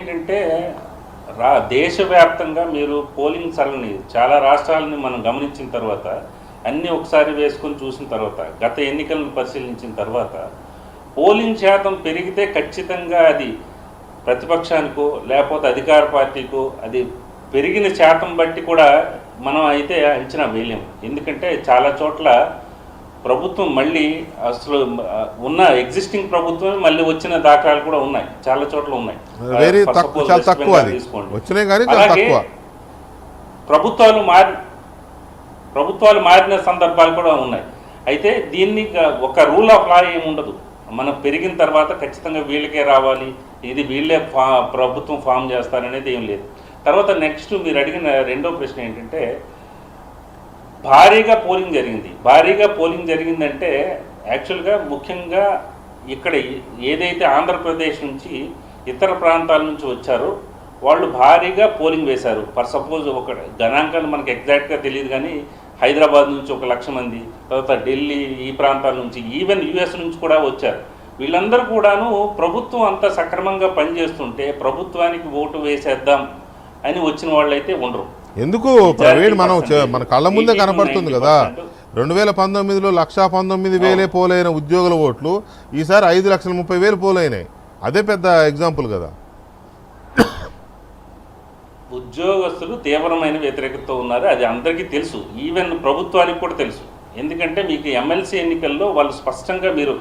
ఏంటంటే దేశవ్యాప్తంగా మీరు పోలింగ్ సరళిని చాలా రాష్ట్రాలని మనం గమనించిన తర్వాత అన్నీ ఒకసారి వేసుకొని చూసిన తర్వాత గత ఎన్నికలను పరిశీలించిన తర్వాత పోలింగ్ శాతం పెరిగితే ఖచ్చితంగా అది ప్రతిపక్షానికో లేకపోతే అధికార పార్టీకో అది పెరిగిన శాతం బట్టి కూడా మనం అయితే అంచనా వేయలేము. ఎందుకంటే చాలా చోట్ల ప్రభుత్వం మళ్ళీ అసలు ఉన్న ఎగ్జిస్టింగ్ ప్రభుత్వం మళ్ళీ వచ్చిన దాఖలాలు కూడా ఉన్నాయి, చాలా చోట్ల ఉన్నాయి. అలాగే ప్రభుత్వాలు మారిన సందర్భాలు కూడా ఉన్నాయి. అయితే దీన్ని ఒక రూల్ ఆఫ్ లా ఏమి ఉండదు. మనం పెరిగిన తర్వాత ఖచ్చితంగా వీళ్ళకే రావాలి, ఇది వీళ్ళే ప్రభుత్వం ఫామ్ చేస్తారనేది ఏం లేదు. తర్వాత నెక్స్ట్ మీరు అడిగిన రెండో ప్రశ్న ఏంటంటే భారీగా పోలింగ్ జరిగిందంటే యాక్చువల్గా ముఖ్యంగా ఇక్కడ ఏదైతే ఆంధ్రప్రదేశ్ నుంచి ఇతర ప్రాంతాల నుంచి వచ్చారో వాళ్ళు భారీగా పోలింగ్ వేశారు. ఫర్ సపోజ్ ఒక గణాంకాలు మనకు ఎగ్జాక్ట్గా తెలియదు, కానీ హైదరాబాద్ నుంచి 1,00,000 మంది, తర్వాత ఢిల్లీ ఈ ప్రాంతాల నుంచి, ఈవెన్ యుఎస్ నుంచి కూడా వచ్చారు. వీళ్ళందరూ కూడాను ప్రభుత్వం అంత సక్రమంగా పనిచేస్తుంటే ప్రభుత్వానికి ఓటు వేసేద్దాం అని వచ్చిన వాళ్ళైతే ఉండరు. ఎందుకు ప్రవీణ్, మన కళ్ళ ముందే కనపడుతుంది కదా. 2019లో 1,19,000 పోలైన ఉద్యోగుల ఓట్లు ఈసారి 5,30,000 పోలైనాయి. అదే పెద్ద ఎగ్జాంపుల్ కదా. ఉద్యోగస్తులు తీవ్రమైన వ్యతిరేకతతో ఉన్నారు, అది అందరికీ తెలుసు, ఈవెన్ ప్రభుత్వానికి కూడా తెలుసు. ఎందుకంటే మీకు ఎమ్మెల్సీ ఎన్నికల్లో వాళ్ళు స్పష్టంగా మీరు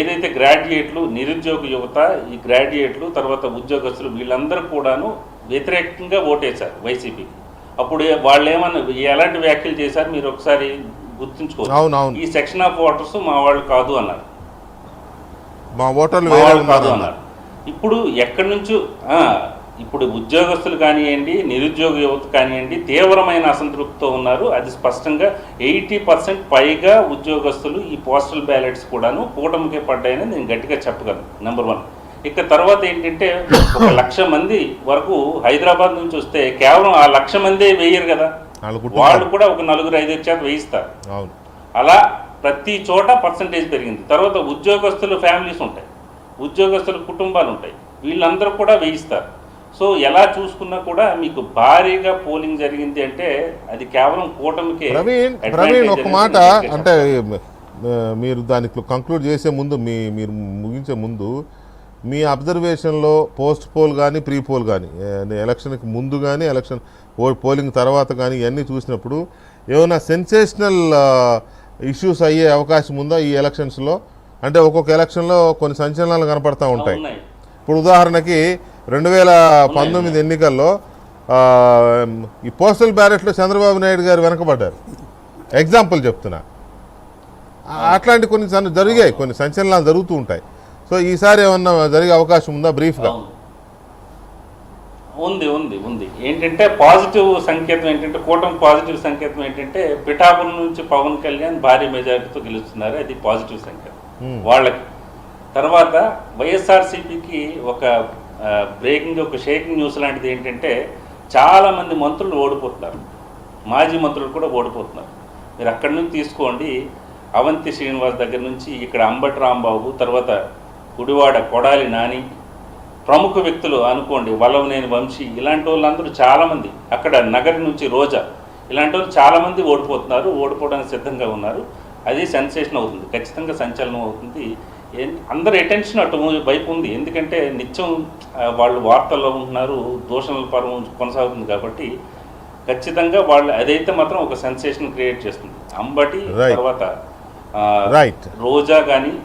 ఏదైతే గ్రాడ్యుయేట్లు, నిరుద్యోగ యువత, ఈ గ్రాడ్యుయేట్లు తర్వాత ఉద్యోగస్తులు వీళ్ళందరూ కూడాను వ్యతిరేకంగా ఓటేశారు వైసీపీకి. అప్పుడు వాళ్ళు ఏమన్నా ఎలాంటి వ్యాఖ్యలు చేశారు మీరు ఒకసారి గుర్తుంచుకోవచ్చు. ఈ సెక్షన్ ఆఫ్ ఓటర్స్ మా వాళ్ళు కాదు అన్నారు, మా ఓటర్లు కాదు అన్నారు. ఇప్పుడు ఎక్కడి నుంచో ఇప్పుడు ఉద్యోగస్తులు కానివ్వండి, నిరుద్యోగ యువత కానివ్వండి తీవ్రమైన అసంతృప్తితో ఉన్నారు. అది స్పష్టంగా 80% పైగా ఉద్యోగస్తులు ఈ పోస్టల్ బ్యాలెట్స్ కూడాను కూటమికే పడ్డాయని నేను గట్టిగా చెప్పగలను. నెంబర్ 1. ఇక తర్వాత ఏంటంటే 1,00,000 మంది వరకు హైదరాబాద్ నుంచి వస్తే కేవలం ఆ 1,00,000 మందే వేయరు కదా, వాళ్ళు కూడా ఒక 4-5% వేయిస్తారు. అలా ప్రతి చోట పర్సంటేజ్ పెరిగింది. తర్వాత ఉద్యోగస్తులు ఫ్యామిలీస్ ఉంటాయి, ఉద్యోగస్తుల కుటుంబాలు ఉంటాయి, వీళ్ళందరూ కూడా వేయిస్తారు. సో ఎలా చూసుకున్నా కూడా మీకు భారీగా పోలింగ్ జరిగింది అంటే అది కేవలం కూటమికే. ప్రవీణ్ ఒక మాట అంటే మీరు దానికి కంక్లూడ్ చేసే ముందు మీరు ముగించే ముందు మీ అబ్జర్వేషన్లో పోస్ట్ పోల్ కానీ ప్రీ పోల్ కానీ ఎలక్షన్కి ముందు కానీ ఎలక్షన్ పోలింగ్ తర్వాత కానీ ఇవన్నీ చూసినప్పుడు ఏమైనా సెన్సేషనల్ ఇష్యూస్ అయ్యే అవకాశం ఉందా ఈ ఎలక్షన్స్లో? అంటే ఒక్కొక్క ఎలక్షన్లో కొన్ని సంచలనాలు కనపడతా ఉంటాయి. ఇప్పుడు ఉదాహరణకి 2019 ఎన్నికల్లో ఈ పోస్టల్ బ్యాలెట్లో చంద్రబాబు నాయుడు గారు వెనకబడ్డారు, ఎగ్జాంపుల్ చెప్తున్నా. అట్లాంటి కొన్ని జరిగాయి, కొన్ని సంచలనాలు జరుగుతూ ఉంటాయి. సో ఈసారి ఏమన్నా జరిగే అవకాశం ఉందా బ్రీఫ్గా? ఉంది ఏంటంటే పాజిటివ్ సంకేతం ఏంటంటే కూటమి పాజిటివ్ సంకేతం ఏంటంటే పిఠాపురం నుంచి పవన్ కళ్యాణ్ భారీ మెజారిటీతో గెలుస్తున్నారు, అది పాజిటివ్ సంకేతం వాళ్ళకి. తర్వాత వైఎస్ఆర్సీపీకి ఒక ఒక షేకింగ్ న్యూస్ లాంటిది ఏంటంటే చాలామంది మంత్రులు ఓడిపోతున్నారు, మాజీ మంత్రులు కూడా ఓడిపోతున్నారు. మీరు అక్కడి నుంచి తీసుకోండి, అవంతి శ్రీనివాస్ దగ్గర నుంచి ఇక్కడ అంబటి రాంబాబు, తర్వాత గుడివాడ కొడాలి నాని, ప్రముఖ వ్యక్తులు అనుకోండి వల్లభనేని వంశీ, ఇలాంటి వాళ్ళందరూ చాలామంది, అక్కడ నగరి నుంచి రోజా, ఇలాంటి వాళ్ళు చాలామంది ఓడిపోవడానికి సిద్ధంగా ఉన్నారు. అది సెన్సేషన్ అవుతుంది, ఖచ్చితంగా సంచలనం అవుతుంది. అందరి అటెన్షన్ అటు వైపు ఉంది, ఎందుకంటే నిత్యం వాళ్ళు వార్తల్లో ఉంటున్నారు, దూషణల పర్వం కొనసాగుతుంది కాబట్టి ఖచ్చితంగా వాళ్ళు అదైతే మాత్రం ఒక సెన్సేషన్ క్రియేట్ చేస్తుంది. అంబటి తర్వాత రోజా కానీ